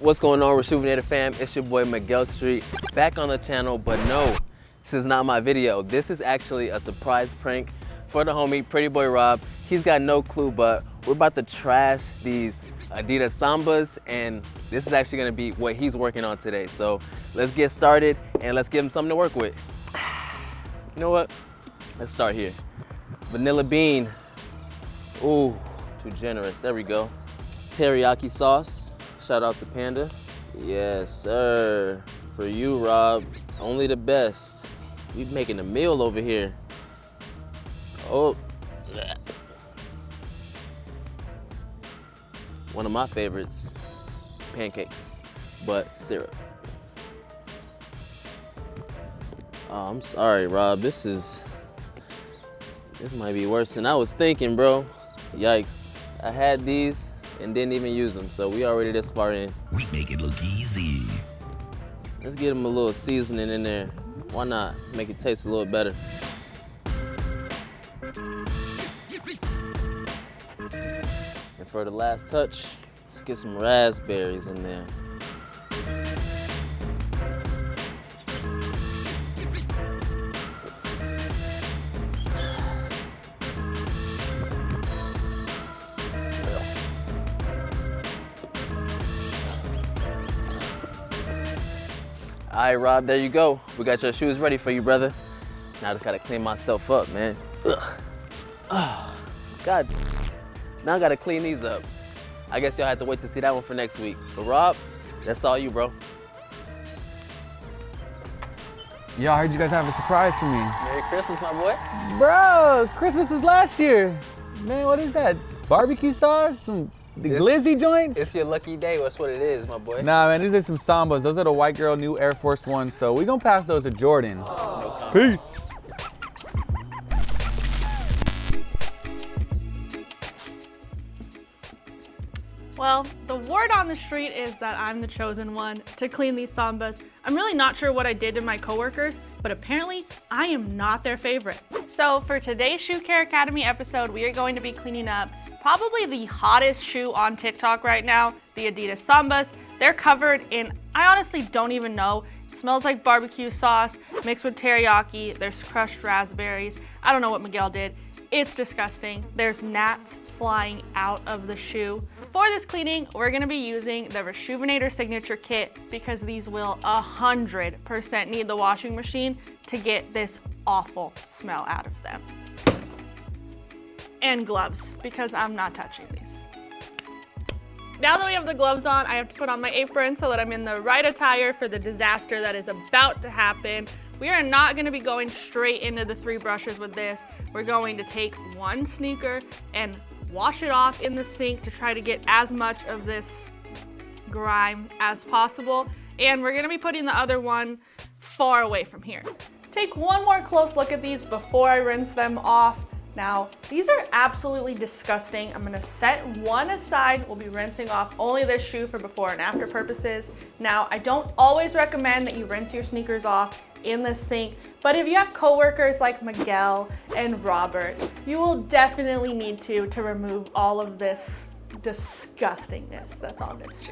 What's going on, Rejuvenated fam? It's your boy Miguel Street, back on the channel, but no, this is not my video. This is actually a surprise prank for the homie, Pretty Boy Rob. He's got no clue, but we're about to trash these Adidas Sambas, and this is actually gonna be what he's working on today. So let's get started and let's give him something to work with. You know what? Let's start here. Vanilla bean. Ooh, too generous. There we go. Teriyaki sauce. Shout out to Panda. Yes, sir. For you, Rob. Only the best. We making a meal over here. Oh. One of my favorites, pancakes, but syrup. Oh, I'm sorry, Rob. This might be worse than I was thinking, bro. Yikes. I had these and didn't even use them, so we already this far in. We make it look easy. Let's get them a little seasoning in there. Why not? Make it taste a little better. And for the last touch, let's get some raspberries in there. All right, Rob, there you go. We got your shoes ready for you, brother. Now I just gotta clean myself up, man. Ugh. Oh, God. Now I gotta clean these up. I guess y'all have to wait to see that one for next week. But Rob, that's all you, bro. Yo, I heard you guys have a surprise for me. Merry Christmas, my boy. Bro, Christmas was last year. Man, what is that? Barbecue sauce? Some glizzy joints? It's your lucky day. That's what it is, my boy. Nah, man, these are some Sambas. Those are the white girl new Air Force Ones, so we gonna pass those to Jordan. No comment. Peace. Well, the word on the street is that I'm the chosen one to clean these Sambas. I'm really not sure what I did to my coworkers, but apparently I am not their favorite. So for today's Shoe Care Academy episode, we are going to be cleaning up probably the hottest shoe on TikTok right now, the Adidas Sambas. They're covered in, I honestly don't even know. It smells like barbecue sauce mixed with teriyaki. There's crushed raspberries. I don't know what Miguel did. It's disgusting. There's gnats flying out of the shoe. For this cleaning, we're gonna be using the Rejuvenator Signature Kit because these will 100% need the washing machine to get this awful smell out of them. And gloves, because I'm not touching these. Now that we have the gloves on, I have to put on my apron so that I'm in the right attire for the disaster that is about to happen. We are not gonna be going straight into the 3 brushes with this. We're going to take one sneaker and wash it off in the sink to try to get as much of this grime as possible. And we're gonna be putting the other one far away from here. Take one more close look at these before I rinse them off. Now, these are absolutely disgusting. I'm gonna set one aside. We'll be rinsing off only this shoe for before and after purposes. Now, I don't always recommend that you rinse your sneakers off in the sink, but if you have coworkers like Miguel and Robert, you will definitely need to remove all of this disgustingness that's on this shoe.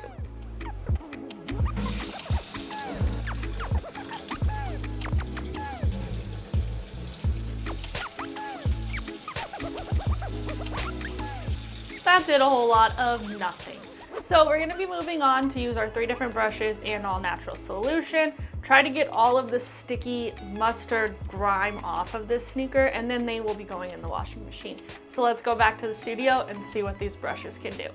That did a whole lot of nothing. So we're gonna be moving on to use our 3 different brushes and all natural solution. Try to get all of the sticky mustard grime off of this sneaker, and then they will be going in the washing machine. So let's go back to the studio and see what these brushes can do.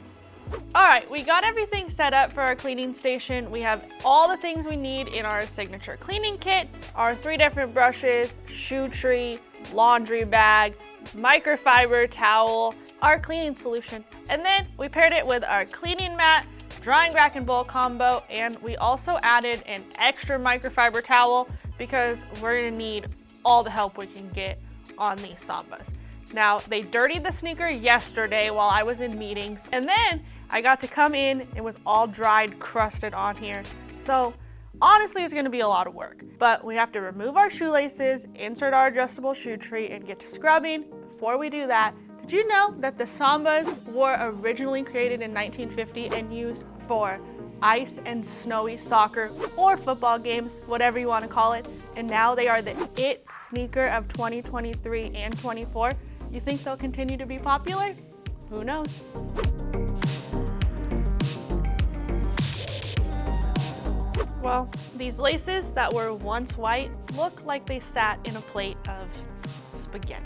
All right, we got everything set up for our cleaning station. We have all the things we need in our signature cleaning kit, our 3 different brushes, shoe tree, laundry bag, microfiber towel, our cleaning solution, and then we paired it with our cleaning mat, drying rack and bowl combo, and we also added an extra microfiber towel because we're gonna need all the help we can get on these Sambas. Now, they dirtied the sneaker yesterday while I was in meetings, and then I got to come in, it was all dried, crusted on here. So honestly, it's gonna be a lot of work, but we have to remove our shoelaces, insert our adjustable shoe tree, and get to scrubbing. Before we do that, did you know that the Sambas were originally created in 1950 and used for ice and snowy soccer or football games, whatever you want to call it. And now they are the it sneaker of 2023 and 24. You think they'll continue to be popular? Who knows? Well, these laces that were once white look like they sat in a plate of spaghetti.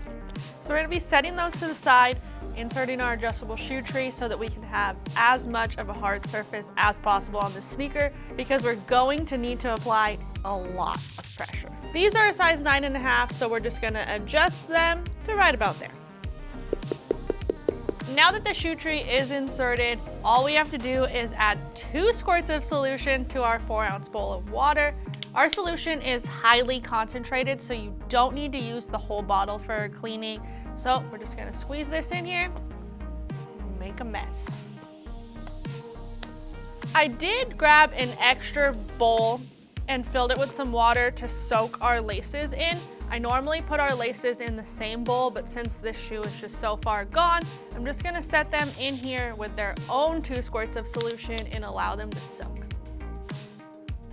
So we're gonna be setting those to the side, inserting our adjustable shoe tree so that we can have as much of a hard surface as possible on this sneaker, because we're going to need to apply a lot of pressure. These are a size 9.5, so we're just gonna adjust them to right about there. Now that the shoe tree is inserted, all we have to do is add 2 squirts of solution to our 4-ounce bowl of water. Our solution is highly concentrated, so you don't need to use the whole bottle for cleaning. So we're just gonna squeeze this in here and make a mess. I did grab an extra bowl and filled it with some water to soak our laces in. I normally put our laces in the same bowl, but since this shoe is just so far gone, I'm just gonna set them in here with their own 2 squirts of solution and allow them to soak.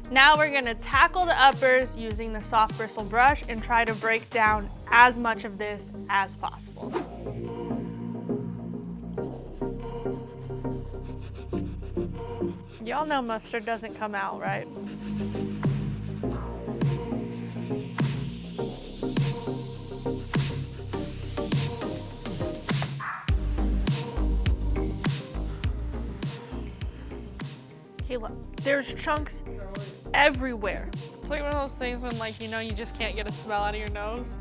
Now we're gonna tackle the uppers using the Soft Bristle Brush and try to break down as much of this as possible. Y'all know mustard doesn't come out, right? Kayla, there's chunks everywhere. It's like one of those things when, like, you know, you just can't get a smell out of your nose.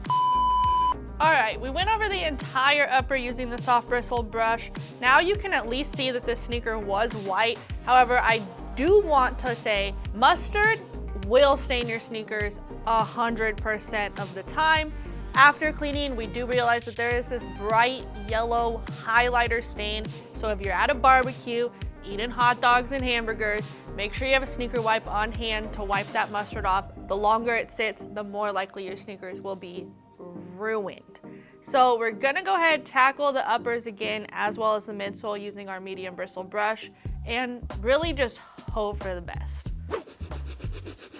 All right, we went over the entire upper using the Soft Bristle Brush. Now you can at least see that this sneaker was white. However, I do want to say mustard will stain your sneakers 100% of the time. After cleaning, we do realize that there is this bright yellow highlighter stain. So if you're at a barbecue, eating hot dogs and hamburgers, make sure you have a sneaker wipe on hand to wipe that mustard off. The longer it sits, the more likely your sneakers will be ruined. So we're gonna go ahead and tackle the uppers again, as well as the midsole, using our medium bristle brush, and really just hope for the best.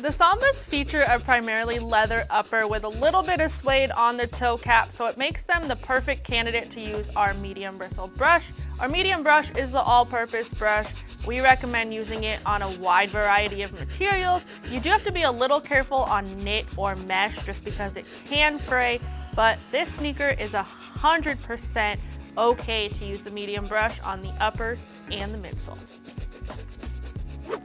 The Sambas feature a primarily leather upper with a little bit of suede on the toe cap, so it makes them the perfect candidate to use our medium bristle brush. Our medium brush is the all-purpose brush. We recommend using it on a wide variety of materials. You do have to be a little careful on knit or mesh just because it can fray, but this sneaker is 100% okay to use the medium brush on the uppers and the midsole.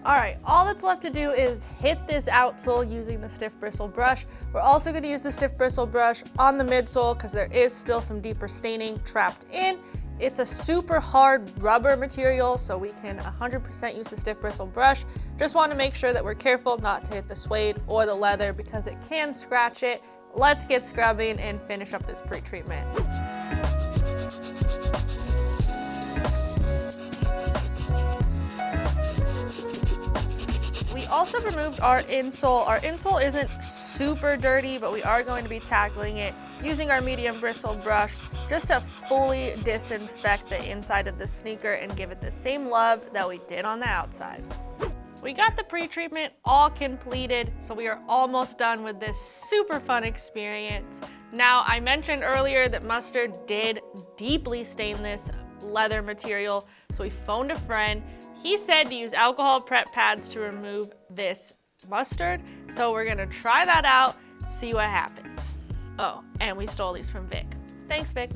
All right, all that's left to do is hit this outsole using the Stiff Bristle Brush. We're also going to use the Stiff Bristle Brush on the midsole because there is still some deeper staining trapped in. It's a super hard rubber material, so we can 100% use the Stiff Bristle Brush. Just want to make sure that we're careful not to hit the suede or the leather because it can scratch it. Let's get scrubbing and finish up this pre-treatment. We also removed our insole. Our insole isn't super dirty, but we are going to be tackling it using our medium bristle brush just to fully disinfect the inside of the sneaker and give it the same love that we did on the outside. We got the pre-treatment all completed, so we are almost done with this super fun experience. Now, I mentioned earlier that mustard did deeply stain this leather material, so we phoned a friend. He said to use alcohol prep pads to remove this mustard. So we're gonna try that out, see what happens. Oh, and we stole these from Vic. Thanks, Vic.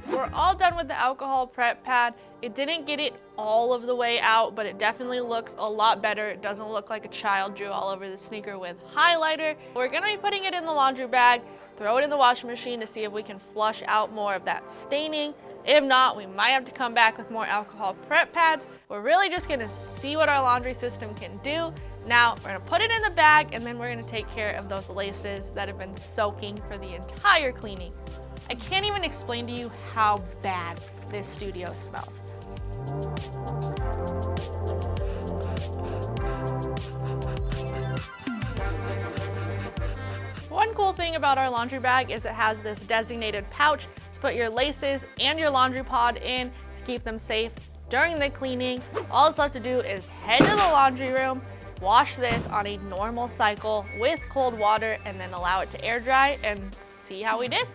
We're all done with the alcohol prep pad. It didn't get it all of the way out, but it definitely looks a lot better. It doesn't look like a child drew all over the sneaker with highlighter. We're gonna be putting it in the laundry bag, throw it in the washing machine to see if we can flush out more of that staining. If not, we might have to come back with more alcohol prep pads. We're really just gonna see what our laundry system can do. Now, we're gonna put it in the bag, and then we're gonna take care of those laces that have been soaking for the entire cleaning. I can't even explain to you how bad this studio smells. cool thing about our laundry bag is it has this designated pouch to put your laces and your laundry pod in to keep them safe during the cleaning. All it's left to do is head to the laundry room, wash this on a normal cycle with cold water, and then allow it to air dry and see how we did.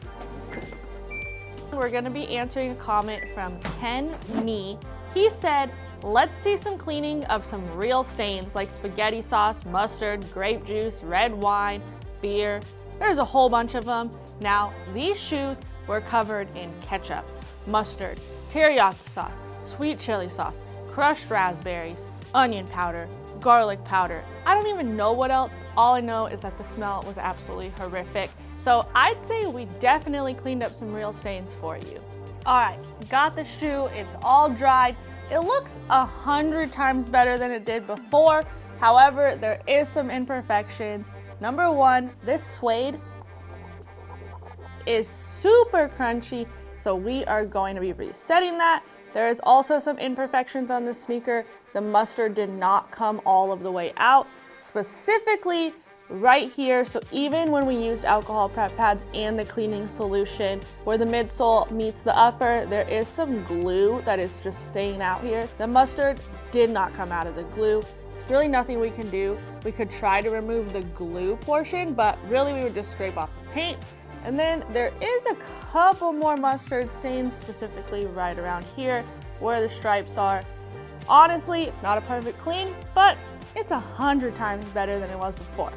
We're gonna be answering a comment from Ken Nee. He said, let's see some cleaning of some real stains like spaghetti sauce, mustard, grape juice, red wine, beer. There's a whole bunch of them. Now, these shoes were covered in ketchup, mustard, teriyaki sauce, sweet chili sauce, crushed raspberries, onion powder, garlic powder. I don't even know what else. All I know is that the smell was absolutely horrific. So I'd say we definitely cleaned up some real stains for you. All right, got the shoe, it's all dried. It looks 100 times better than it did before. However, there is some imperfections. Number one, this suede is super crunchy, so we are going to be resetting that. There is also some imperfections on this sneaker. The mustard did not come all of the way out, specifically right here. So even when we used alcohol prep pads and the cleaning solution, where the midsole meets the upper, there is some glue that is just staying out here. The mustard did not come out of the glue. There's really nothing we can do. We could try to remove the glue portion, but really we would just scrape off the paint. And then there is a couple more mustard stains, specifically right around here where the stripes are. Honestly, it's not a perfect clean, but it's 100 times better than it was before.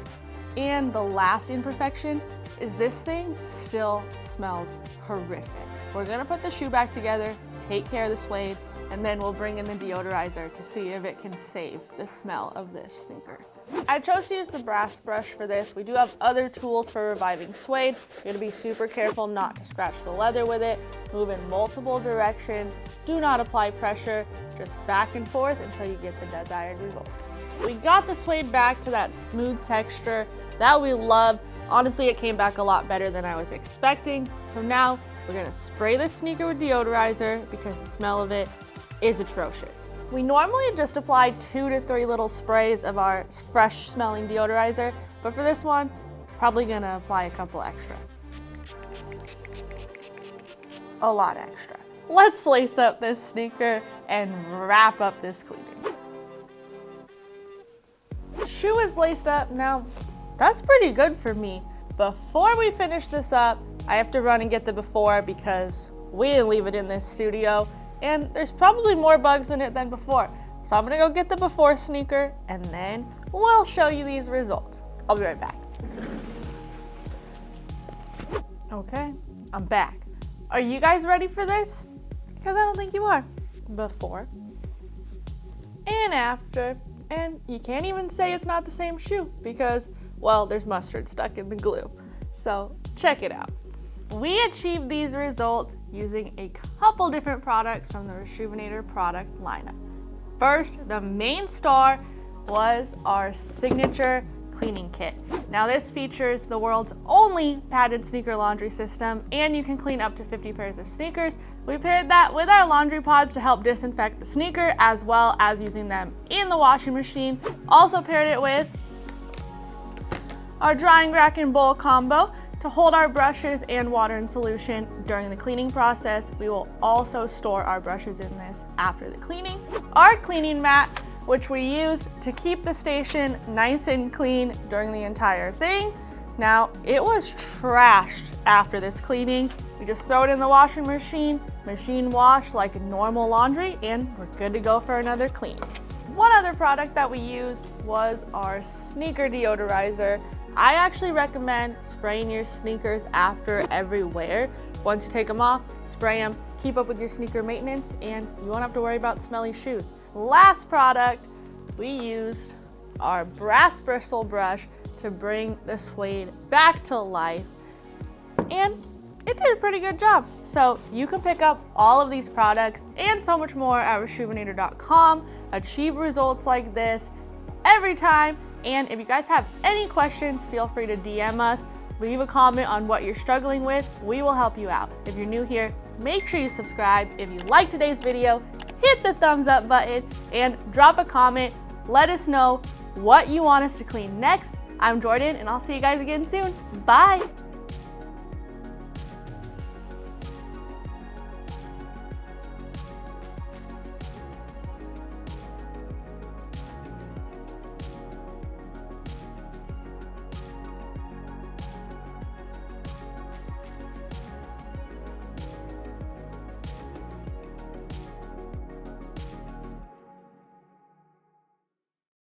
And the last imperfection is this thing still smells horrific. We're gonna put the shoe back together, take care of the suede, and then we'll bring in the deodorizer to see if it can save the smell of this sneaker. I chose to use the brass brush for this. We do have other tools for reviving suede. You're gonna be super careful not to scratch the leather with it. Move in multiple directions. Do not apply pressure, just back and forth until you get the desired results. We got the suede back to that smooth texture that we love. Honestly, it came back a lot better than I was expecting. So now we're gonna spray this sneaker with deodorizer because the smell of it is atrocious. We normally just apply 2 to 3 little sprays of our fresh smelling deodorizer, but for this one, probably gonna apply a couple extra. A lot extra. Let's lace up this sneaker and wrap up this cleaning. Shoe is laced up. Now, that's pretty good for me. Before we finish this up, I have to run and get the before because we didn't leave it in this studio. And there's probably more bugs in it than before. So I'm gonna go get the before sneaker and then we'll show you these results. I'll be right back. Okay, I'm back. Are you guys ready for this? Because I don't think you are. Before and after. And you can't even say it's not the same shoe because, well, there's mustard stuck in the glue. So check it out. We achieved these results using a couple different products from the Reshoevn8r product lineup. First, the main star was our signature cleaning kit. Now this features the world's only padded sneaker laundry system, and you can clean up to 50 pairs of sneakers. We paired that with our laundry pods to help disinfect the sneaker, as well as using them in the washing machine. Also paired it with our drying rack and bowl combo to hold our brushes and water in solution during the cleaning process. We will also store our brushes in this after the cleaning. Our cleaning mat, which we used to keep the station nice and clean during the entire thing. Now, it was trashed after this cleaning. We just throw it in the washing machine wash like normal laundry, and we're good to go for another cleaning. One other product that we used was our sneaker deodorizer. I actually recommend spraying your sneakers after every wear. Once you take them off, spray them, keep up with your sneaker maintenance, and you won't have to worry about smelly shoes. Last product, we used our brass bristle brush to bring the suede back to life, and it did a pretty good job. So you can pick up all of these products and so much more at Reshoevn8r.com, achieve results like this every time. And if you guys have any questions, feel free to DM us, leave a comment on what you're struggling with. We will help you out. If you're new here, make sure you subscribe. If you like today's video, hit the thumbs up button and drop a comment. Let us know what you want us to clean next, I'm Jordan, and I'll see you guys again soon. Bye.